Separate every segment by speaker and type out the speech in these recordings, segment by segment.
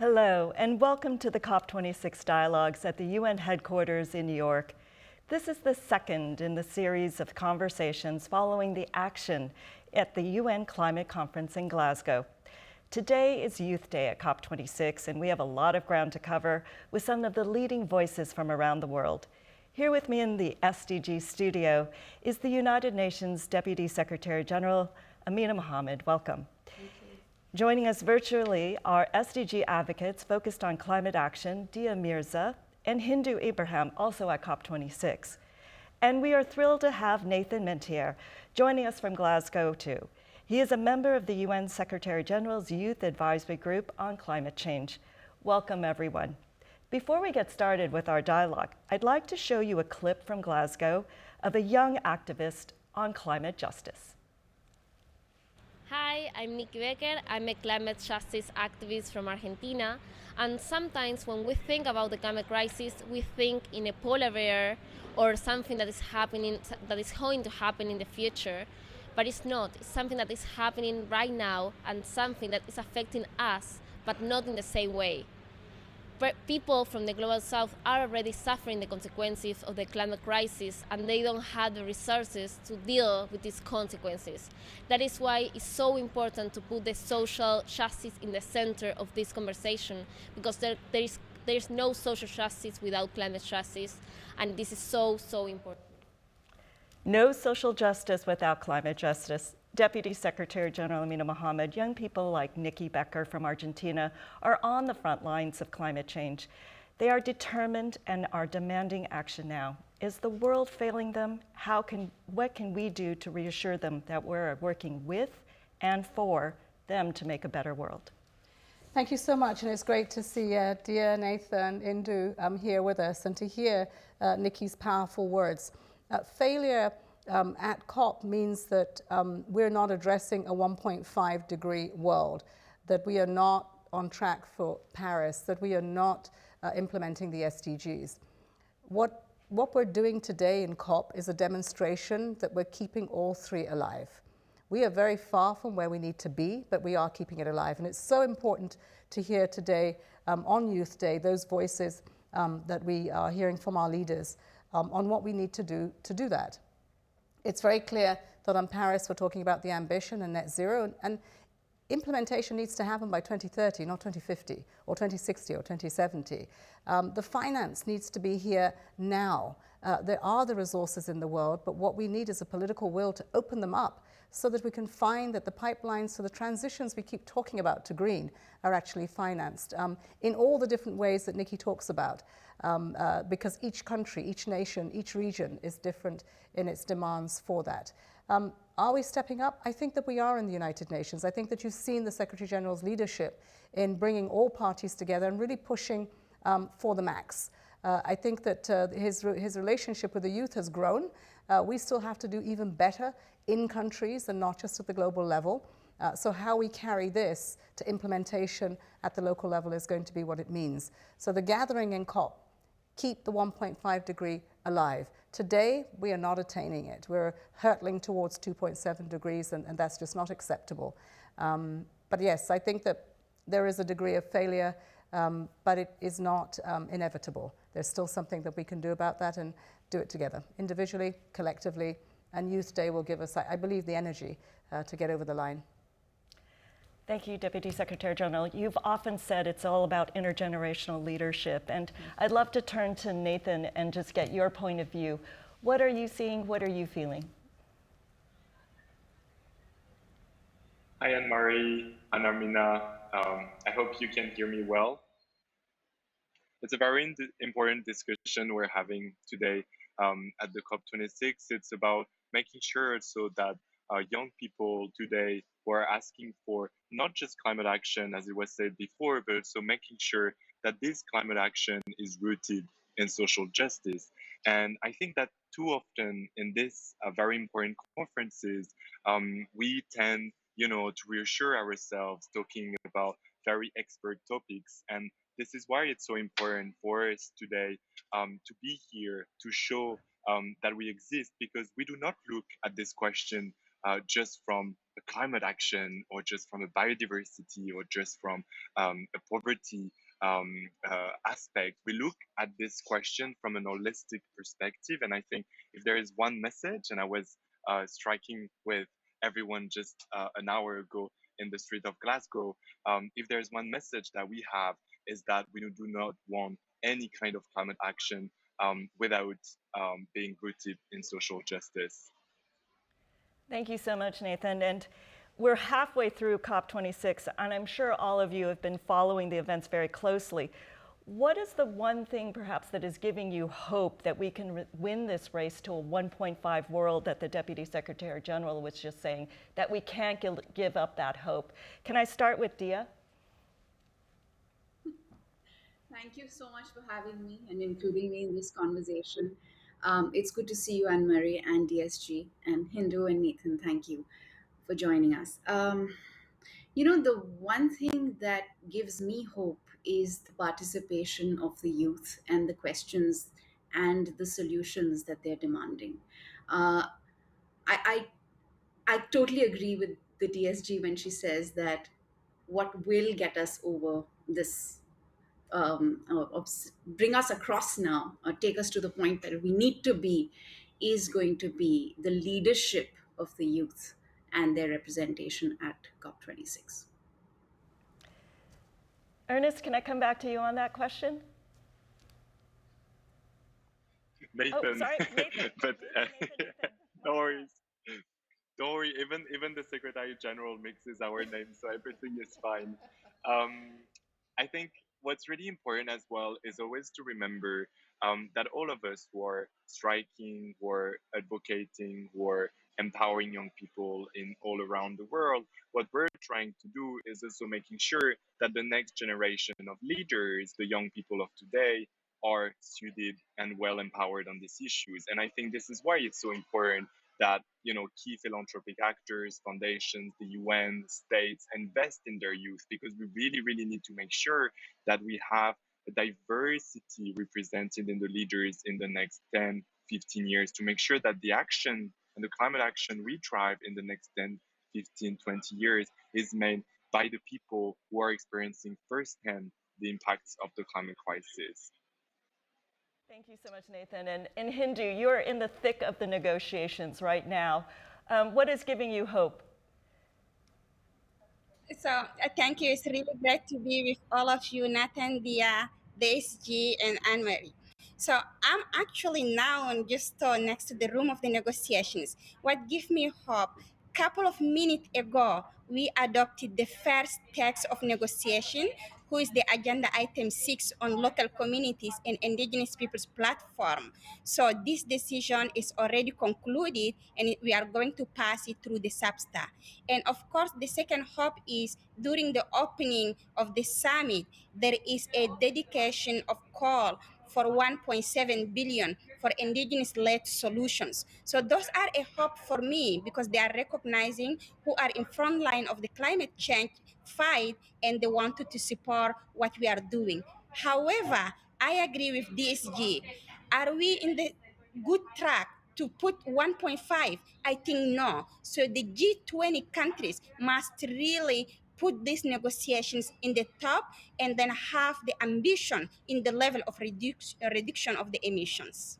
Speaker 1: Hello, and welcome to the COP26 Dialogues at the UN headquarters in New York. This is the second in the series of conversations following the action at the UN Climate Conference in Glasgow. Today is Youth Day at COP26, and we have a lot of ground to cover with some of the leading voices from around the world. Here with me in the SDG Studio is the United Nations Deputy Secretary General, Amina Mohammed. Welcome. Joining us virtually are SDG advocates focused on climate action, Mirza, and Hindou Ibrahim, also at COP26. And we are thrilled to have Nathan Metenier joining us from Glasgow too. He is a member of the UN Secretary General's Youth Advisory Group on Climate Change. Welcome, everyone. Before we get started with our dialogue, I'd like to show you a clip from Glasgow of a young activist on climate justice.
Speaker 2: Hi, I'm Nikki Becker. I'm a climate justice activist from Argentina. And sometimes when we think about the climate crisis, we think in a polar bear or something that is happening, that is going to happen in the future. But it's not. It's something that is happening right now and something that is affecting us, but not in the same way. People from the global south are already suffering the consequences of the climate crisis, and they don't have the resources to deal with these consequences. That is why it's so important to put the social justice in the center of this conversation, because there is no social justice without climate justice, and this is so important.
Speaker 1: No social justice without climate justice. Deputy Secretary General Amina Mohammed, young people like Nikki Becker from Argentina are on the front lines of climate change. They are determined and are demanding action now. Is the world failing them? What can we do to reassure them that we're working with and for them to make a better world?
Speaker 3: Thank you so much, and it's great to see dear Nathan Hindou here with us and to hear Nikki's powerful words. Failure at COP means that we're not addressing a 1.5 degree world, that we are not on track for Paris, that we are not implementing the SDGs. What we're doing today in COP is a demonstration that we're keeping all three alive. We are very far from where we need to be, but we are keeping it alive. And it's so important to hear today on Youth Day those voices that we are hearing from our leaders on what we need to do that. It's very clear that on Paris we're talking about the ambition and net zero, and implementation needs to happen by 2030, not 2050 or 2060 or 2070. The finance needs to be here now. There are the resources in the world, but what we need is a political will to open them up so that we can find that the pipelines for the transitions we keep talking about to green are actually financed in all the different ways that Nikki talks about. Because each country, each nation, each region is different in its demands for that. Are we stepping up? I think that we are in the United Nations. I think that you've seen the Secretary General's leadership in bringing all parties together and really pushing for the max. I think that his relationship with the youth has grown. We still have to do even better in countries and not just at the global level. So how we carry this to implementation at the local level is going to be what it means. So the gathering in COP, keep the 1.5 degree alive. Today, we are not attaining it. We're hurtling towards 2.7 degrees, and that's just not acceptable. But yes, I think that there is a degree of failure, but it is not inevitable. There's still something that we can do about that and do it together, individually, collectively, and Youth Day will give us, I believe, the energy to get over the line.
Speaker 1: Thank you, Deputy Secretary General. You've often said it's all about intergenerational leadership, and I'd love to turn to Nathan and just get your point of view. What are you seeing? What are you feeling?
Speaker 4: Hi, Annmarie and Amina. I hope you can hear me well. It's a very important discussion we're having today at the COP26. It's about making sure so that young people today who are asking for not just climate action, as it was said before, but also making sure that this climate action is rooted in social justice. And I think that too often in this very important conferences, we tend, to reassure ourselves talking about very expert topics. And this is why it's so important for us today to be here to show that we exist, because we do not look at this question just from a climate action, or just from a biodiversity, or just from a poverty aspect. We look at this question from an holistic perspective. And I think if there is one message, and I was striking with everyone just an hour ago in the street of Glasgow, if there's one message that we have, is that we do not want any kind of climate action without being rooted in social justice.
Speaker 1: Thank you so much, Nathan. And we're halfway through COP26, and I'm sure all of you have been following the events very closely. What is the one thing perhaps that is giving you hope that we can win this race to a 1.5 world that the Deputy Secretary General was just saying, that we can't give up that hope? Can I start with Dia?
Speaker 5: Thank you so much for having me and including me in this conversation. It's good to see you, Annmarie and DSG, and Hindou and Nathan. Thank you for joining us. The one thing that gives me hope is the participation of the youth and the questions and the solutions that they're demanding. I totally agree with the DSG when she says that what will get us over this, bring us across now, or take us to the point that we need to be, is going to be the leadership of the youth and their representation at COP26.
Speaker 1: Ernest, can I come back to you on that question?
Speaker 4: Nathan.
Speaker 1: Oh, sorry, Nathan.
Speaker 4: But
Speaker 1: Nathan.
Speaker 4: no worries. Don't worry, even the Secretary General mixes our names, so everything is fine. I think what's really important as well is always to remember that all of us who are striking, who are advocating, who are empowering young people in all around the world, what we're trying to do is also making sure that the next generation of leaders, the young people of today, are suited and well empowered on these issues. And I think this is why it's so important that key philanthropic actors, foundations, the UN, states invest in their youth, because we really, really need to make sure that we have a diversity represented in the leaders in the next 10, 15 years, to make sure that the action and the climate action we drive in the next 10, 15, 20 years is made by the people who are experiencing firsthand the impacts of the climate crisis.
Speaker 1: Thank you so much, Nathan. And Hindou, you're in the thick of the negotiations right now. What is giving you hope?
Speaker 6: So thank you. It's really great to be with all of you, Nathan, Dia, DSG, and Annmarie. So I'm actually now just next to the room of the negotiations. What gives me hope? Couple of minutes ago, we adopted the first text of negotiation, who is the agenda item 6 on local communities and indigenous peoples platform. So this decision is already concluded, and we are going to pass it through the SAPSTA. And of course, the second hope is during the opening of the summit, there is a dedication of call for 1.7 billion for indigenous-led solutions. So those are a hope for me, because they are recognizing who are in front line of the climate change fight, and they wanted to support what we are doing. However, I agree with DSG. Are we in the good track to put 1.5? I think no. So the G20 countries must really put these negotiations in the top, and then have the ambition in the level of reduction of the emissions.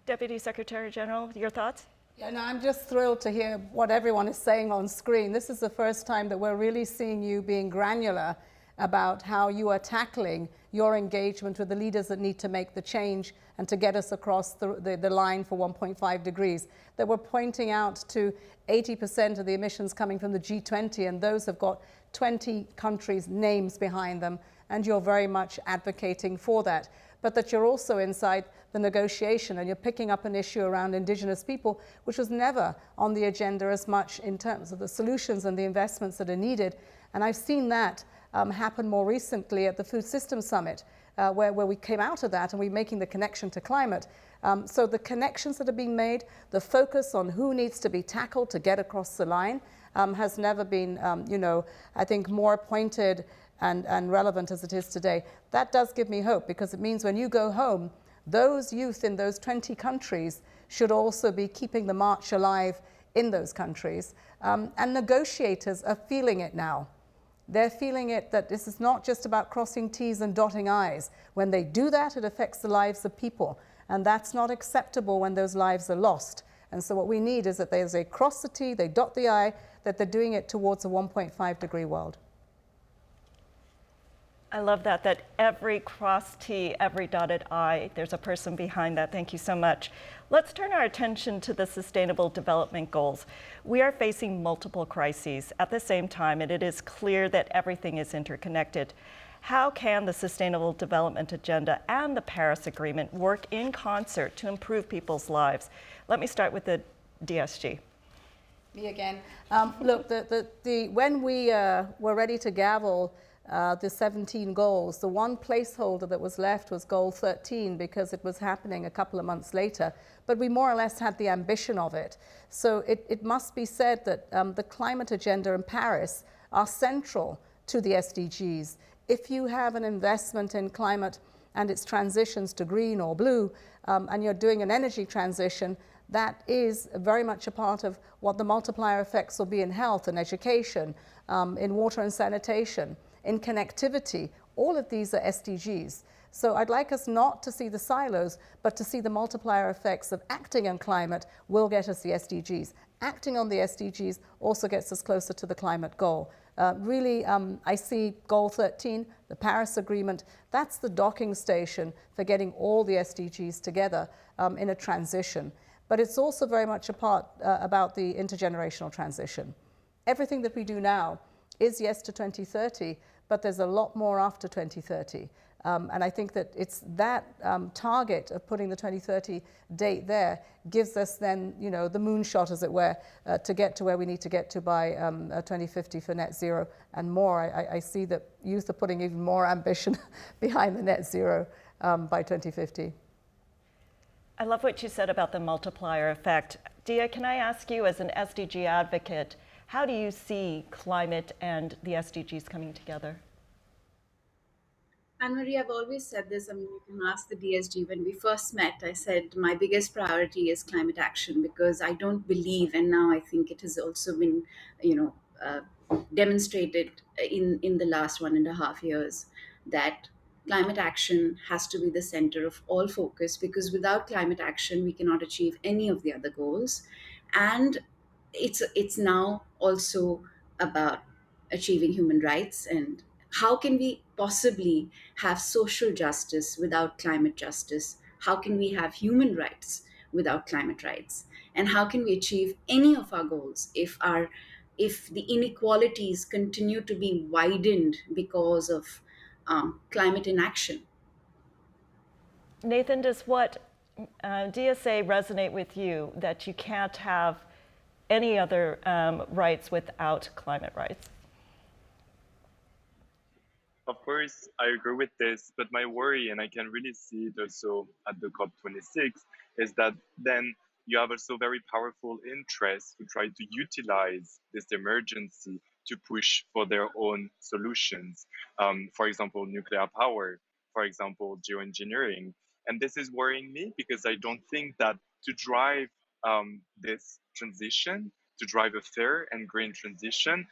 Speaker 1: Deputy Secretary General, your thoughts?
Speaker 3: Yeah, no, I'm just thrilled to hear what everyone is saying on screen. This is the first time that we're really seeing you being granular about how you are tackling your engagement with the leaders that need to make the change and to get us across the line for 1.5 degrees. That we're pointing out to 80% of the emissions coming from the G20, and those have got 20 countries' names behind them, and you're very much advocating for that. But that you're also inside the negotiation, and you're picking up an issue around Indigenous people, which was never on the agenda as much in terms of the solutions and the investments that are needed. And I've seen that happen more recently at the Food Systems Summit, where we came out of that and we're making the connection to climate. So the connections that are being made, the focus on who needs to be tackled to get across the line has never been, I think more pointed and relevant as it is today. That does give me hope, because it means when you go home, those youth in those 20 countries should also be keeping the march alive in those countries. And negotiators are feeling it now. They're feeling it that this is not just about crossing T's and dotting I's. When they do that, it affects the lives of people. And that's not acceptable when those lives are lost. And so what we need is that they cross the T, they dot the I, that they're doing it towards a 1.5 degree world.
Speaker 1: I love that every crossed T, every dotted I, there's a person behind that. Thank you so much. Let's turn our attention to the Sustainable Development Goals. We are facing multiple crises at the same time, and it is clear that everything is interconnected. How can the Sustainable Development Agenda and the Paris Agreement work in concert to improve people's lives? Let me start with the DSG.
Speaker 3: Me again. Look, when we were ready to gavel the 17 goals, the one placeholder that was left was goal 13 because it was happening a couple of months later. But we more or less had the ambition of it. So it must be said that the climate agenda in Paris are central to the SDGs. If you have an investment in climate and its transitions to green or blue, and you're doing an energy transition, that is very much a part of what the multiplier effects will be in health and education, in water and sanitation, in connectivity. All of these are SDGs. So I'd like us not to see the silos, but to see the multiplier effects of acting on climate will get us the SDGs. Acting on the SDGs also gets us closer to the climate goal. Really, I see goal 13, the Paris Agreement, that's the docking station for getting all the SDGs together in a transition. But it's also very much a part about the intergenerational transition. Everything that we do now is yes to 2030, but there's a lot more after 2030. And I think that it's that target of putting the 2030 date there gives us then, you know, the moonshot, as it were, to get to where we need to get to by 2050 for net zero and more. I see that youth are putting even more ambition behind the net zero by 2050.
Speaker 1: I love what you said about the multiplier effect. Dia, can I ask you, as an SDG advocate, how do you see climate and the SDGs coming together?
Speaker 5: Annmarie, I've always said this. I mean, you can ask the DSG. When we first met, I said my biggest priority is climate action because I don't believe, and now I think it has also been, demonstrated in the last 1.5 years, that climate action has to be the center of all focus, because without climate action, we cannot achieve any of the other goals. And it's now also about achieving human rights, and how can we possibly have social justice without climate justice? How can we have human rights without climate rights? And how can we achieve any of our goals if the inequalities continue to be widened because of climate inaction?
Speaker 1: Nathan, does what DSA resonate with you, that you can't have any other rights without climate rights?
Speaker 4: Of course, I agree with this, but my worry, and I can really see it also at the COP26, is that then you have also very powerful interests who try to utilize this emergency to push for their own solutions. For example, nuclear power, for example, geoengineering. And this is worrying me because I don't think that to drive this transition, to drive a fair and green transition,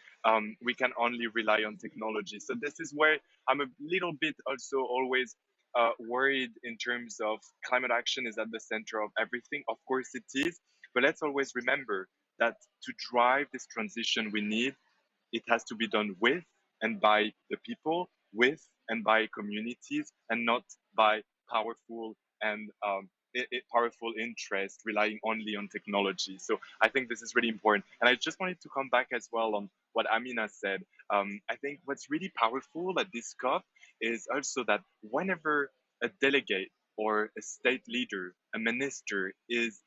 Speaker 4: we can only rely on technology. So this is where I'm a little bit also always worried in terms of climate action is at the center of everything. Of course it is, but let's always remember that to drive this transition we need, it has to be done with and by the people, with and by communities, and not by powerful and powerful interest relying only on technology. So I think this is really important. And I just wanted to come back as well on what Amina said. I think what's really powerful at this COP is also that whenever a delegate or a state leader, a minister is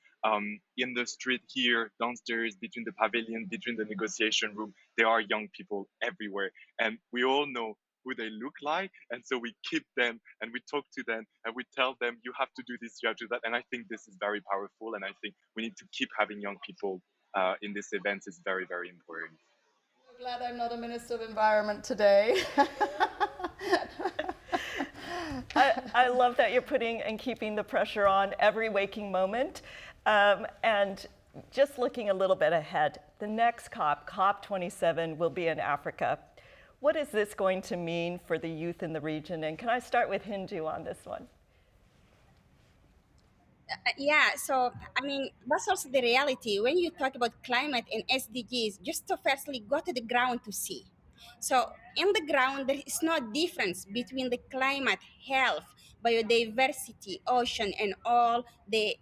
Speaker 4: in the street here, downstairs, between the pavilion, between the negotiation room, there are young people everywhere. And we all know who they look like, and so we keep them and we talk to them and we tell them, you have to do this, you have to do that. And I think this is very powerful, and I think we need to keep having young people in these events. Is very, very important.
Speaker 3: I'm glad I'm not a Minister of Environment today.
Speaker 1: I love that you're putting and keeping the pressure on every waking moment. And just looking a little bit ahead, the next COP, COP27, will be in Africa. What is this going to mean for the youth in the region? And can I start with Hindou on this one?
Speaker 6: Yeah, so I mean, that's also the reality. When you talk about climate and SDGs, just to firstly go to the ground to see. So, in the ground, there is no difference between the climate, health, biodiversity, ocean, and all the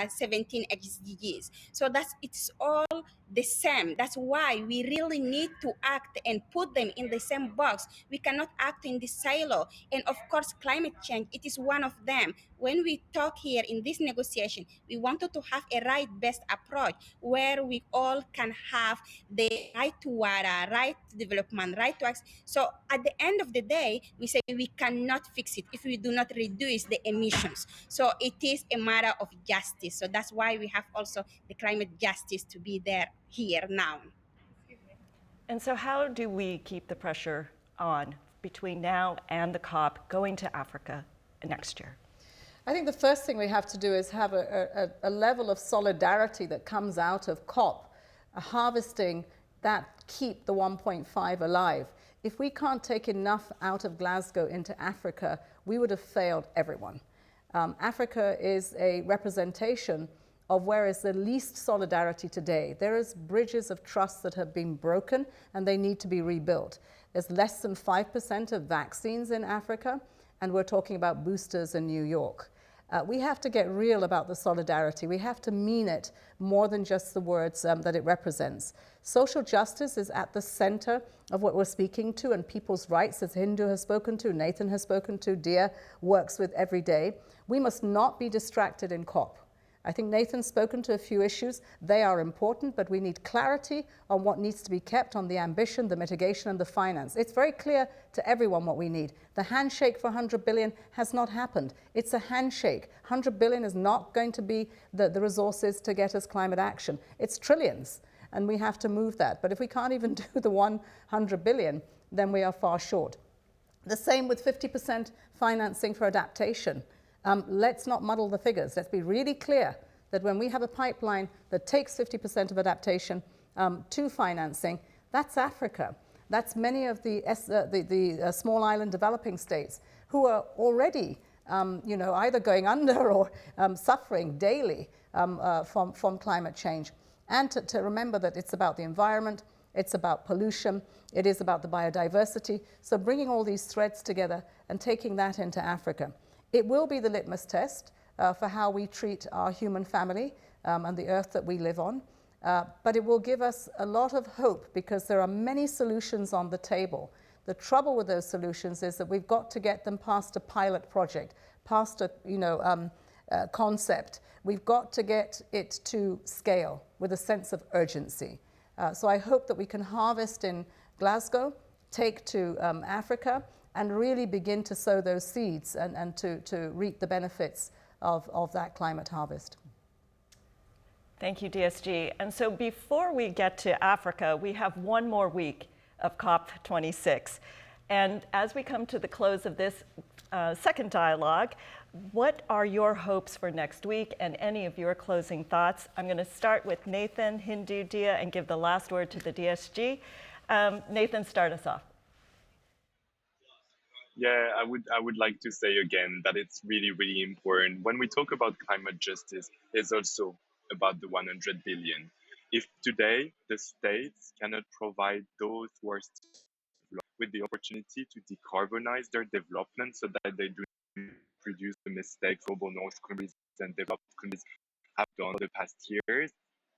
Speaker 6: 17 SDGs. So, it's all the same. That's why we really need to act and put them in the same box. We cannot act in this silo. And of course, climate change, it is one of them. When we talk here in this negotiation, we wanted to have a right-based approach where we all can have the right to water, right to development, right to access. So at the end of the day, we say we cannot fix it if we do not reduce the emissions. So it is a matter of justice. So that's why we have also the climate justice to be there here now.
Speaker 1: And so how do we keep the pressure on between now and the COP going to Africa next year?
Speaker 3: I think the first thing we have to do is have a level of solidarity that comes out of COP, harvesting that keep the 1.5 alive. If we can't take enough out of Glasgow into Africa, we would have failed everyone. Africa is a representation of where is the least solidarity today. There is bridges of trust that have been broken and they need to be rebuilt. There's less than 5% of vaccines in Africa, and we're talking about boosters in New York. We have to get real about the solidarity. We have to mean it more than just the words that it represents. Social justice is at the center of what we're speaking to, and people's rights, as Hindou has spoken to, Nathan has spoken to, Dia works with every day. We must not be distracted in COP. I think Nathan's spoken to a few issues. They are important, but we need clarity on what needs to be kept on the ambition, the mitigation, and the finance. It's very clear to everyone what we need. The handshake for 100 billion has not happened. It's a handshake. 100 billion is not going to be the resources to get us climate action. It's trillions, and we have to move that. But if we can't even do the 100 billion, then we are far short. The same with 50% financing for adaptation. Let's not muddle the figures. Let's be really clear that when we have a pipeline that takes 50% of adaptation to financing, that's Africa. That's many of the small island developing states who are already either going under or suffering daily from climate change. And to remember that it's about the environment, it's about pollution, it is about the biodiversity. So bringing all these threads together and taking that into Africa. It will be the litmus test for how we treat our human family and the earth that we live on. But it will give us a lot of hope because there are many solutions on the table. The trouble with those solutions is that we've got to get them past a pilot project, past a concept. We've got to get it to scale with a sense of urgency. So I hope that we can harvest in Glasgow, take to Africa, and really begin to sow those seeds and to reap the benefits of that climate harvest.
Speaker 1: Thank you, DSG. And so before we get to Africa, we have one more week of COP26. And as we come to the close of this second dialogue, what are your hopes for next week and any of your closing thoughts? I'm going to start with Nathan, Hindou, Dia, and give the last word to the DSG. Nathan, start us off.
Speaker 4: Yeah, I would like to say again that it's really, really important. When we talk about climate justice, it's also about the 100 billion. If today the states cannot provide those who are with the opportunity to decarbonize their development so that they do not produce the mistakes global north countries and developed countries have done the past years,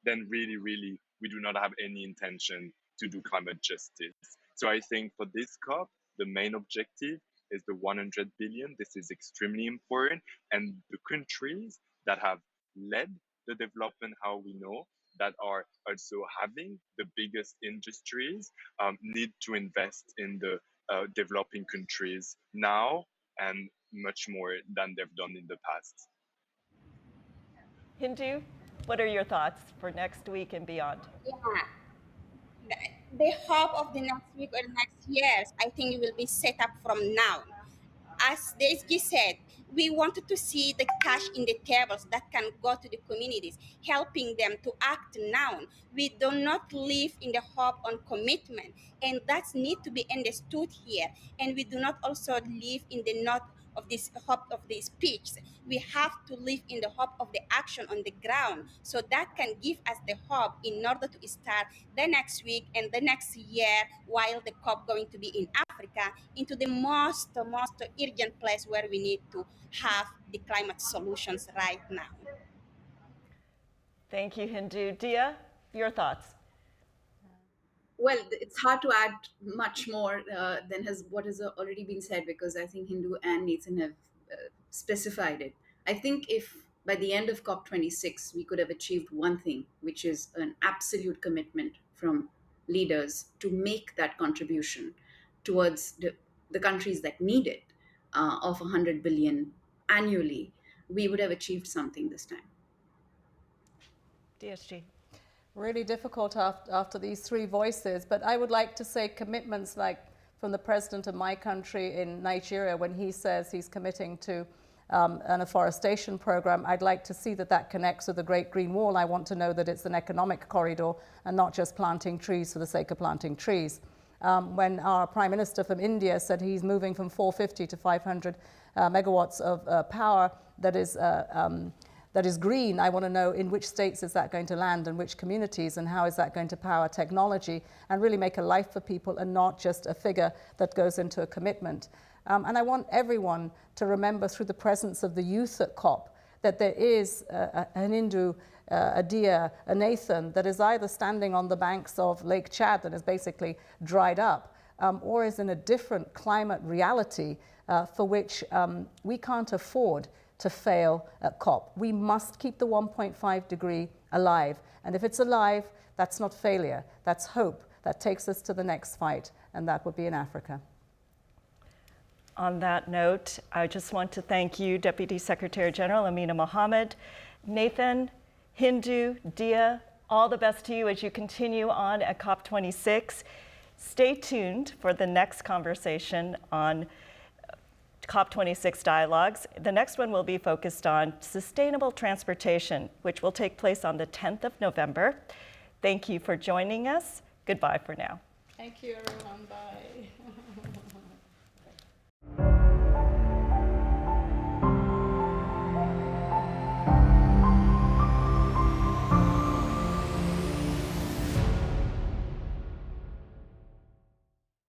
Speaker 4: then really, really, we do not have any intention to do climate justice. So I think for this COP, the main objective is the 100 billion. This is extremely important. And the countries that have led the development, how we know, that are also having the biggest industries, need to invest in the developing countries now and much more than they've done in the past.
Speaker 1: Hindou, what are your thoughts for next week and beyond?
Speaker 6: Yeah. The hope of the next week or next years, I think it will be set up from now. as the SG said, we wanted to see the cash in the tables that can go to the communities, helping them to act now. We do not live in the hope on commitment, and that need to be understood here. And we do not also live in the not of this hope of the speech. We have to live in the hope of the action on the ground, so that can give us the hope in order to start the next week and the next year, while the COP going to be in Africa, into the most urgent place where we need to have the climate solutions right now.
Speaker 1: Thank you, Hindou. Dia, your thoughts?
Speaker 5: Well, it's hard to add much more than what has already been said, because I think Hindou and Nathan have specified it. I think if by the end of COP26 we could have achieved one thing, which is an absolute commitment from leaders to make that contribution towards the countries that need it, of 100 billion annually, we would have achieved something this time.
Speaker 1: DSG.
Speaker 3: Really difficult after these three voices, but I would like to say commitments like from the president of my country in Nigeria, when he says he's committing to an afforestation program. I'd like to see that that connects with the Great Green Wall. I want to know that it's an economic corridor and not just planting trees for the sake of planting trees. When our Prime Minister from India said he's moving from 450 to 500 megawatts of power that is green, I want to know in which states is that going to land and which communities, and how is that going to power technology and really make a life for people and not just a figure that goes into a commitment. And I want everyone to remember through the presence of the youth at COP that there is an Hindou, a Dia, a Nathan that is either standing on the banks of Lake Chad that is basically dried up, or is in a different climate reality for which we can't afford to fail at COP. We must keep the 1.5 degree alive. And if it's alive, that's not failure, that's hope. That takes us to the next fight, and that would be in Africa.
Speaker 1: On that note, I just want to thank you, Deputy Secretary General Amina Mohammed, Nathan, Hindou, Dia, all the best to you as you continue on at COP26. Stay tuned for the next conversation on COP26 Dialogues. The next one will be focused on sustainable transportation, which will take place on the 10th of November. Thank you for joining us. Goodbye for now.
Speaker 3: Thank you, everyone. Bye.